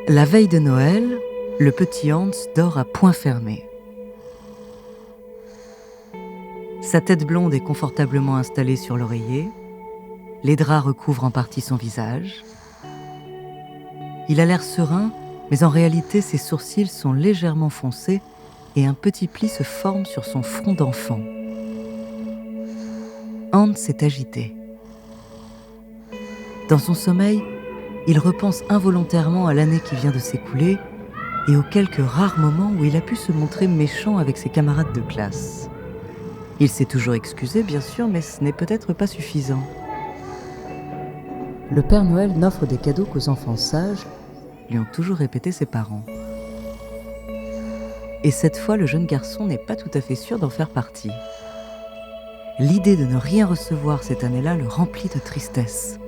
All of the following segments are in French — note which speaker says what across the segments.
Speaker 1: La veille de Noël, le petit Hans dort à poings fermés. Sa tête blonde est confortablement installée sur l'oreiller. Les draps recouvrent en partie son visage. Il a l'air serein, mais en réalité, ses sourcils sont légèrement foncés et un petit pli se forme sur son front d'enfant. Hans est agité. Dans son sommeil, il repense involontairement à l'année qui vient de s'écouler et aux quelques rares moments où il a pu se montrer méchant avec ses camarades de classe. Il s'est toujours excusé, bien sûr, mais ce n'est peut-être pas suffisant. Le Père Noël n'offre des cadeaux qu'aux enfants sages, lui ont toujours répété ses parents. Et cette fois, le jeune garçon n'est pas tout à fait sûr d'en faire partie. L'idée de ne rien recevoir cette année-là le remplit de tristesse.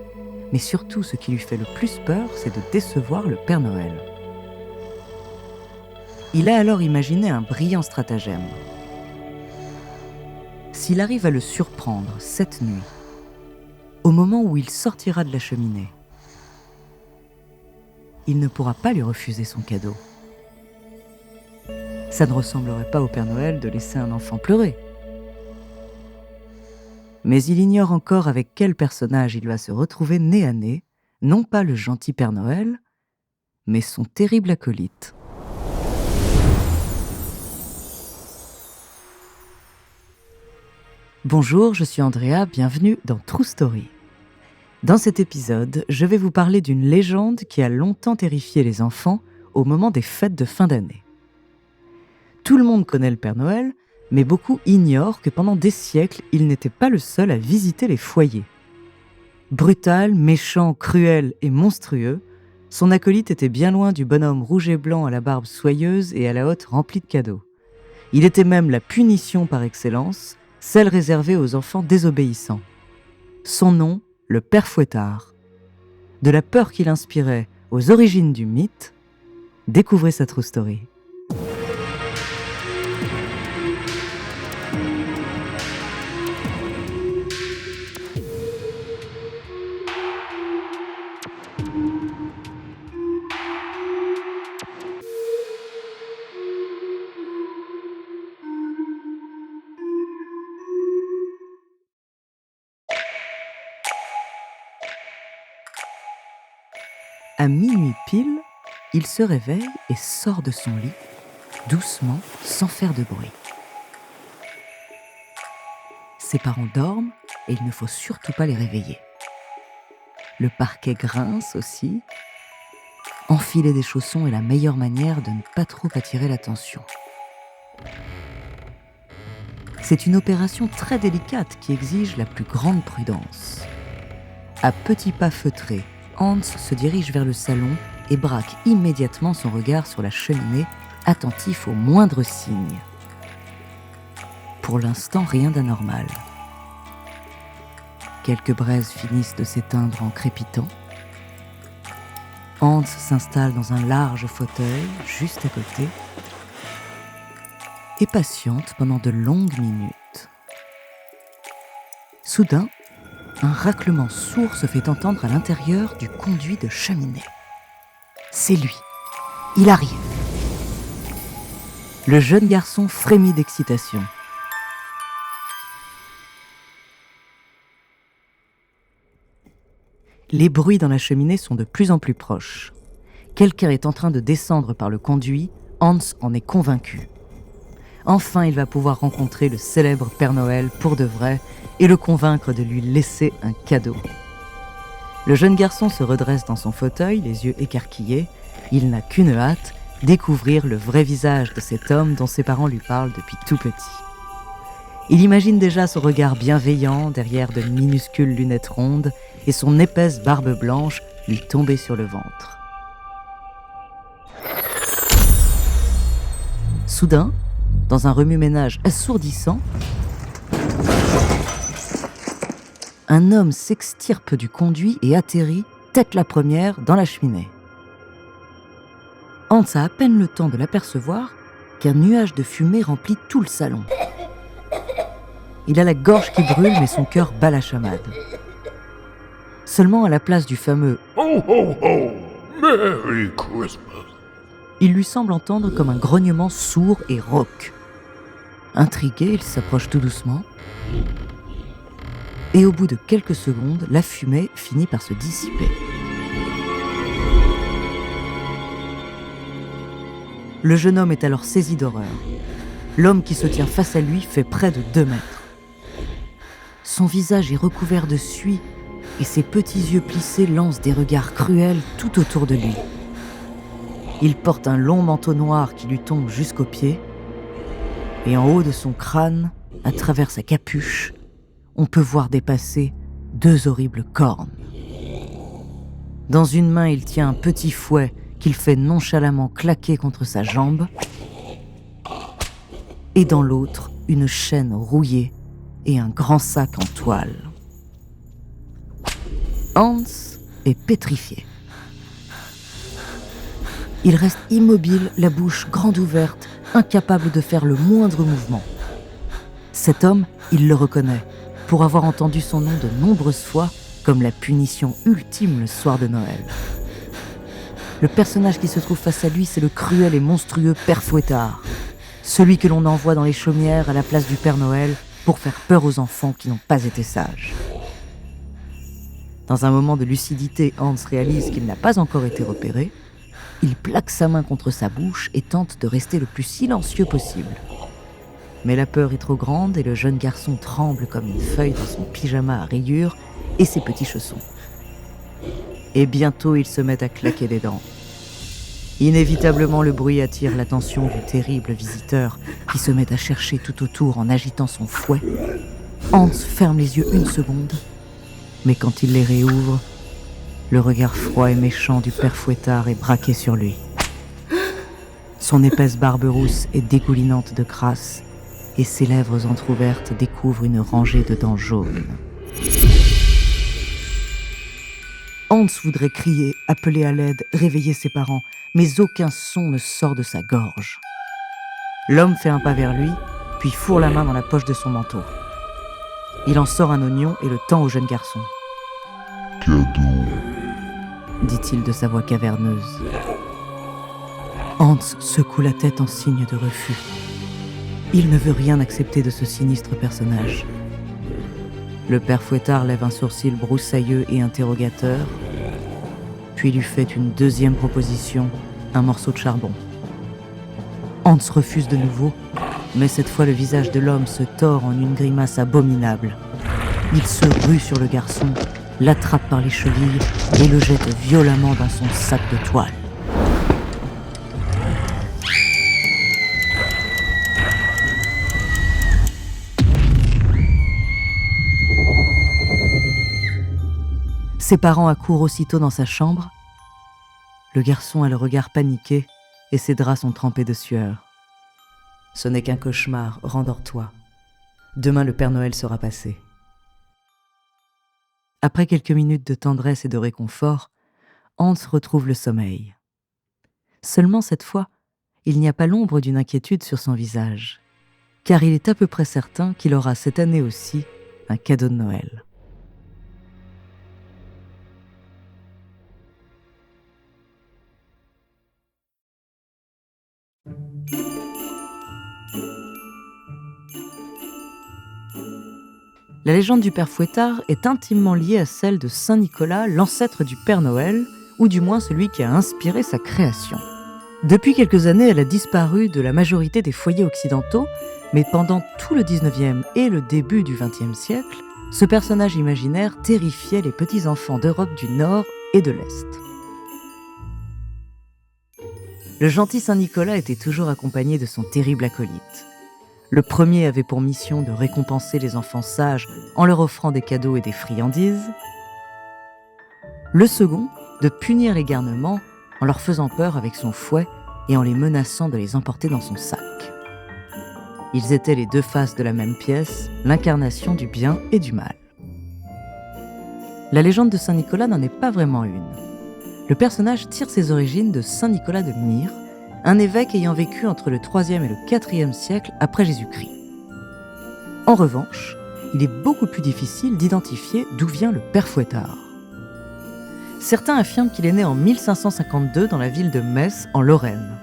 Speaker 1: Mais surtout, ce qui lui fait le plus peur, c'est de décevoir le Père Noël. Il a alors imaginé un brillant stratagème. S'il arrive à le surprendre cette nuit, au moment où il sortira de la cheminée, il ne pourra pas lui refuser son cadeau. Ça ne ressemblerait pas au Père Noël de laisser un enfant pleurer. Mais il ignore encore avec quel personnage il va se retrouver nez à nez, non pas le gentil Père Noël, mais son terrible acolyte. Bonjour, je suis Andrea, bienvenue dans True Story. Dans cet épisode, je vais vous parler d'une légende qui a longtemps terrifié les enfants au moment des fêtes de fin d'année. Tout le monde connaît le Père Noël, mais beaucoup ignorent que pendant des siècles, il n'était pas le seul à visiter les foyers. Brutal, méchant, cruel et monstrueux, son acolyte était bien loin du bonhomme rouge et blanc à la barbe soyeuse et à la hotte remplie de cadeaux. Il était même la punition par excellence, celle réservée aux enfants désobéissants. Son nom, le Père Fouettard. De la peur qu'il inspirait aux origines du mythe, découvrez sa True Story. À minuit pile, il se réveille et sort de son lit, doucement, sans faire de bruit. Ses parents dorment et il ne faut surtout pas les réveiller. Le parquet grince aussi. Enfiler des chaussons est la meilleure manière de ne pas trop attirer l'attention. C'est une opération très délicate qui exige la plus grande prudence. À petits pas feutrés, Hans se dirige vers le salon et braque immédiatement son regard sur la cheminée, attentif aux moindres signes. Pour l'instant, rien d'anormal. Quelques braises finissent de s'éteindre en crépitant. Hans s'installe dans un large fauteuil, juste à côté, et patiente pendant de longues minutes. Soudain, un raclement sourd se fait entendre à l'intérieur du conduit de cheminée. C'est lui. Il arrive. Le jeune garçon frémit d'excitation. Les bruits dans la cheminée sont de plus en plus proches. Quelqu'un est en train de descendre par le conduit, Hans en est convaincu. Enfin, il va pouvoir rencontrer le célèbre Père Noël pour de vrai et le convaincre de lui laisser un cadeau. Le jeune garçon se redresse dans son fauteuil, les yeux écarquillés. Il n'a qu'une hâte, découvrir le vrai visage de cet homme dont ses parents lui parlent depuis tout petit. Il imagine déjà son regard bienveillant derrière de minuscules lunettes rondes et son épaisse barbe blanche lui tomber sur le ventre. Soudain, dans un remue-ménage assourdissant, un homme s'extirpe du conduit et atterrit, tête la première, dans la cheminée. Hans a à peine le temps de l'apercevoir qu'un nuage de fumée remplit tout le salon. Il a la gorge qui brûle, mais son cœur bat la chamade. Seulement à la place du fameux « Ho ho ho !
Speaker 2: Merry Christmas.
Speaker 1: Il lui semble entendre comme un grognement sourd et rauque. Intrigué, il s'approche tout doucement. Et au bout de quelques secondes, la fumée finit par se dissiper. Le jeune homme est alors saisi d'horreur. L'homme qui se tient face à lui fait près de 2 mètres. Son visage est recouvert de suie et ses petits yeux plissés lancent des regards cruels tout autour de lui. Il porte un long manteau noir qui lui tombe jusqu'aux pieds et en haut de son crâne, à travers sa capuche, on peut voir dépasser 2 horribles cornes. Dans une main, il tient un petit fouet qu'il fait nonchalamment claquer contre sa jambe, et dans l'autre, une chaîne rouillée et un grand sac en toile. Hans est pétrifié. Il reste immobile, la bouche grande ouverte, incapable de faire le moindre mouvement. Cet homme, il le reconnaît, pour avoir entendu son nom de nombreuses fois comme la punition ultime le soir de Noël. Le personnage qui se trouve face à lui, c'est le cruel et monstrueux Père Fouettard, celui que l'on envoie dans les chaumières à la place du Père Noël pour faire peur aux enfants qui n'ont pas été sages. Dans un moment de lucidité, Hans réalise qu'il n'a pas encore été repéré. Il plaque sa main contre sa bouche et tente de rester le plus silencieux possible. Mais la peur est trop grande et le jeune garçon tremble comme une feuille dans son pyjama à rayures et ses petits chaussons. Et bientôt, il se met à claquer des dents. Inévitablement, le bruit attire l'attention du terrible visiteur qui se met à chercher tout autour en agitant son fouet. Hans ferme les yeux 1 seconde, mais quand il les réouvre, le regard froid et méchant du Père Fouettard est braqué sur lui. Son épaisse barbe rousse est dégoulinante de crasse et ses lèvres entr'ouvertes découvrent une rangée de dents jaunes. Hans voudrait crier, appeler à l'aide, réveiller ses parents, mais aucun son ne sort de sa gorge. L'homme fait un pas vers lui, puis fourre la main dans la poche de son manteau. Il en sort un oignon et le tend au jeune garçon.
Speaker 2: Cadeau.
Speaker 1: Dit-il de sa voix caverneuse. Hans secoue la tête en signe de refus. Il ne veut rien accepter de ce sinistre personnage. Le Père Fouettard lève un sourcil broussailleux et interrogateur, puis lui fait une 2e proposition, un morceau de charbon. Hans refuse de nouveau, mais cette fois le visage de l'homme se tord en une grimace abominable. Il se rue sur le garçon, l'attrape par les chevilles et le jette violemment dans son sac de toile. Ses parents accourent aussitôt dans sa chambre. Le garçon a le regard paniqué et ses draps sont trempés de sueur. Ce n'est qu'un cauchemar, rendors-toi. Demain, le Père Noël sera passé. Après quelques minutes de tendresse et de réconfort, Hans retrouve le sommeil. Seulement cette fois, il n'y a pas l'ombre d'une inquiétude sur son visage, car il est à peu près certain qu'il aura cette année aussi un cadeau de Noël. La légende du Père Fouettard est intimement liée à celle de Saint Nicolas, l'ancêtre du Père Noël, ou du moins celui qui a inspiré sa création. Depuis quelques années, elle a disparu de la majorité des foyers occidentaux, mais pendant tout le 19e et le début du 20e siècle, ce personnage imaginaire terrifiait les petits-enfants d'Europe du Nord et de l'Est. Le gentil Saint Nicolas était toujours accompagné de son terrible acolyte. Le premier avait pour mission de récompenser les enfants sages en leur offrant des cadeaux et des friandises. Le second, de punir les garnements en leur faisant peur avec son fouet et en les menaçant de les emporter dans son sac. Ils étaient les 2 faces de la même pièce, l'incarnation du bien et du mal. La légende de Saint Nicolas n'en est pas vraiment une. Le personnage tire ses origines de Saint Nicolas de Myre, un évêque ayant vécu entre le 3e et le 4e siècle après Jésus-Christ. En revanche, il est beaucoup plus difficile d'identifier d'où vient le Père Fouettard. Certains affirment qu'il est né en 1552 dans la ville de Metz, en Lorraine.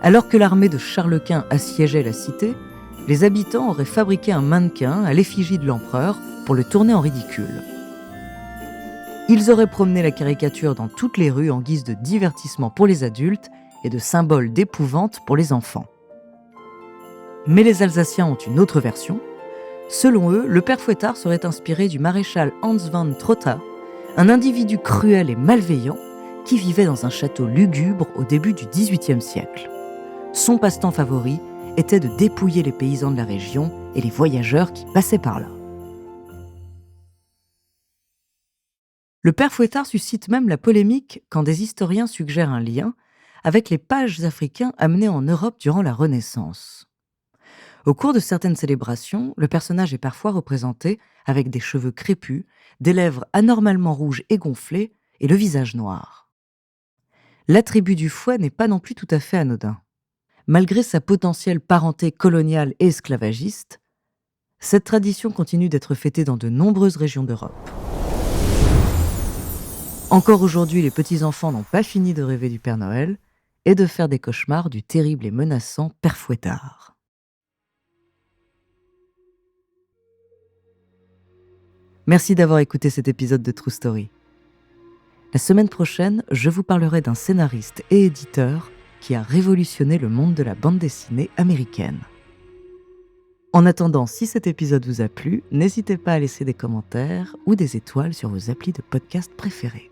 Speaker 1: Alors que l'armée de Charles Quint assiégeait la cité, les habitants auraient fabriqué un mannequin à l'effigie de l'empereur pour le tourner en ridicule. Ils auraient promené la caricature dans toutes les rues en guise de divertissement pour les adultes et de symbole d'épouvante pour les enfants. Mais les Alsaciens ont une autre version. Selon eux, le père Fouettard serait inspiré du maréchal Hans van Trotta, un individu cruel et malveillant qui vivait dans un château lugubre au début du XVIIIe siècle. Son passe-temps favori était de dépouiller les paysans de la région et les voyageurs qui passaient par là. Le père Fouettard suscite même la polémique quand des historiens suggèrent un lien avec les pages africains amenés en Europe durant la Renaissance. Au cours de certaines célébrations, le personnage est parfois représenté avec des cheveux crépus, des lèvres anormalement rouges et gonflées et le visage noir. L'attribut du fouet n'est pas non plus tout à fait anodin. Malgré sa potentielle parenté coloniale et esclavagiste, cette tradition continue d'être fêtée dans de nombreuses régions d'Europe. Encore aujourd'hui, les petits-enfants n'ont pas fini de rêver du Père Noël et de faire des cauchemars du terrible et menaçant Père Fouettard. Merci d'avoir écouté cet épisode de True Story. La semaine prochaine, je vous parlerai d'un scénariste et éditeur qui a révolutionné le monde de la bande dessinée américaine. En attendant, si cet épisode vous a plu, n'hésitez pas à laisser des commentaires ou des étoiles sur vos applis de podcast préférés.